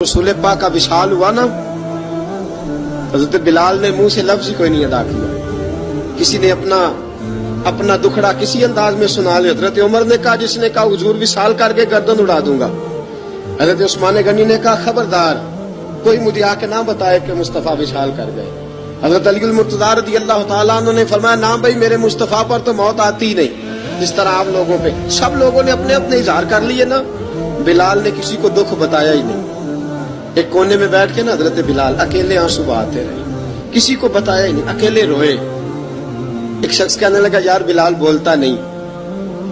रसूल पाक का विशाल हुआ ना, हजरत बिलाल ने मुंह से लफ्ज ही कोई नहीं अदा किया। किसी ने अपना दुखड़ा किसी अंदाज में सुना लिया। हजरत उमर ने कहा, जिसने कहा हुजूर विशाल करके गर्दन उड़ा दूंगा। हजरत उस्मान गनी ने कहा, खबरदार कोई मुझे आके ना बताए कि मुस्तफा विशाल कर गए। हजरत अली मुर्तजा रज़ी अल्लाह तआला अन्हु ने फरमाया, ना भाई मेरे मुस्तफा पर तो मौत आती ही नहीं। जिस तरह आप लोगों पे सब लोगों ने अपने अपने इजहार कर लिए ना, बिलाल ने किसी को दुख बताया ही नहीं। एक कोने में बैठ के ना हजरत बिलाल अकेले आंसू बहाते रहे, किसी को बताया ही नहीं, अकेले रोए। एक शख्स कहने लगा, यार बिलाल बोलता नहीं।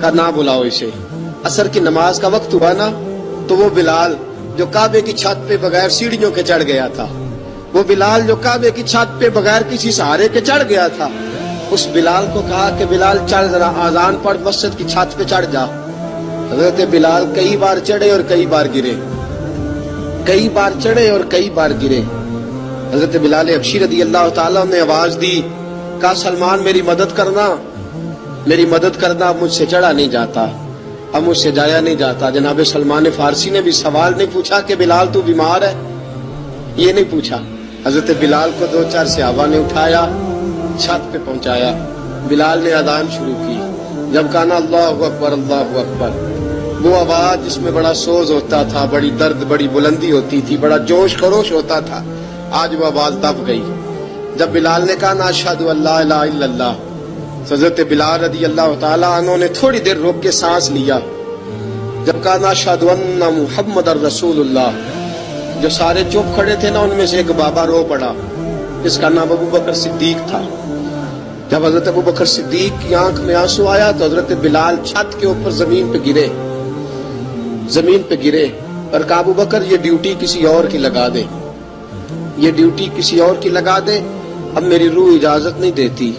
कहा, ना बुलाओ इसे। असर की नमाज का वक्त हुआ ना, तो वो बिलाल जो काबे की छत पे बगैर सीढ़ियों के चढ़ गया था, वो बिलाल जो काबे की छत पे बगैर किसी सहारे के चढ़ गया था, उस बिलाल को कहा कि बिलाल चढ़ जरा, आजान पढ़, मस्जिद की छत पे चढ़ जा। हजरत बिलाल कई बार चढ़े और कई बार गिरे, कई बार चढ़े और कई बार गिरे। हजरत बिलाल हबशी रज़ी अल्लाह तआला ने आवाज दी, कहा, सलमान मेरी मदद करना, मेरी मदद करना, अब मुझसे चढ़ा नहीं जाता, अब मुझसे जाया नहीं जाता। जनाब सलमान फारसी ने भी सवाल नहीं पूछा कि बिलाल तू बीमार है, ये नहीं पूछा। हजरत बिलाल को 2-4 सहाबा ने उठाया, छत पे पहुंचाया। बिलाल ने अजान शुरू की। जब कहा ना अल्लाहु अकबर अल्लाहु अकबर, वो आवाज जिसमें बड़ा सोज होता था, बड़ी दर्द, बड़ी बुलंदी होती थी, बड़ा जोश खरोश होता था, आज वो आवाज दब गई। जब बिलाल ने कहा ना अशहदु अल्ला इलाहा इल्लल्लाह, हजरत बिलाल रज़ी अल्लाह तआला अन्हु ने थोड़ी देर रोक के सांस लिया। जब कहा ना अशहदु अन्ना मुहम्मदर रसूलुल्लाह, जो सारे चुप खड़े थे ना, उनमें से एक बाबा रो पड़ा, जिसका नाम अबू बकर सिद्दीक था। जब हजरत अबू बकर सिद्दीक की आंख में आंसू आया तो हजरत बिलाल छत के ऊपर जमीन पे गिरे, जमीन पे गिरे और कहा, अबू बकर ये ड्यूटी किसी और की लगा दे, ये ड्यूटी किसी और की लगा दे, अब मेरी रूह इजाजत नहीं देती,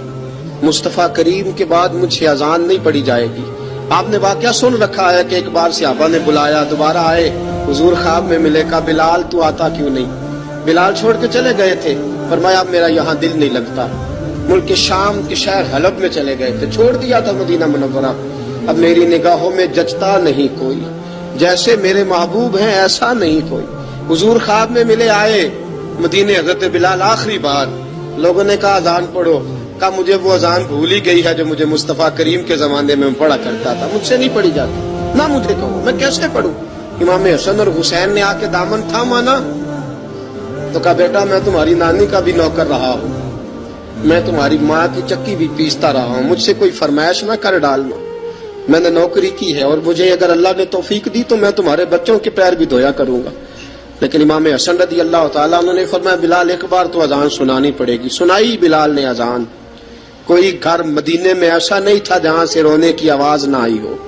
मुस्तफा करीम के बाद मुझे अजान नहीं पड़ी जाएगी। आपने वाकया सुन रखा है कि एक बार सहाबा ने बुलाया, दोबारा आए, हुजूर ख्वाब में मिले, कहा बिलाल तू आता क्यों नहीं? बिलाल छोड़ के चले गए थे। फरमाया, अब मेरा यहाँ दिल नहीं लगता। मुल्क के शाम के शहर हलब में चले गए थे, छोड़ दिया था मदीना मुनव्वरा। अब मेरी निगाहों में जचता नहीं कोई, जैसे मेरे महबूब हैं ऐसा नहीं कोई। हुजूर ख्वाब में मिले, आए मदीने। हजरत बिलाल आखिरी बार, लोगों ने कहा अजान पढ़ो। कहा, मुझे वो अजान भूल ही गई है जो मुझे मुस्तफा करीम के जमाने में पढ़ा करता था, मुझसे नहीं पढ़ी जाती, ना मुझे कहो, मैं कैसे पढ़ूं? इमाम हसन और हुसैन ने आके दामन थामा ना, तो कहा, बेटा मैं तुम्हारी नानी का भी नौकर रहा हूं, मैं तुम्हारी माँ की चक्की भी पीसता रहा हूं, मुझसे कोई फरमाइश ना कर डालना, मैंने नौकरी की है और मुझे अगर अल्लाह ने तौफीक दी तो मैं तुम्हारे बच्चों के पैर भी धोया करूंगा। लेकिन इमाम हसन रज़ी अल्लाह तआला उन्होंने फरमाया, बिलाल एक बार तो अजान सुनानी पड़ेगी। सुनाई बिलाल ने अजान। कोई घर मदीने में ऐसा नहीं था जहां से रोने की आवाज ना आई हो।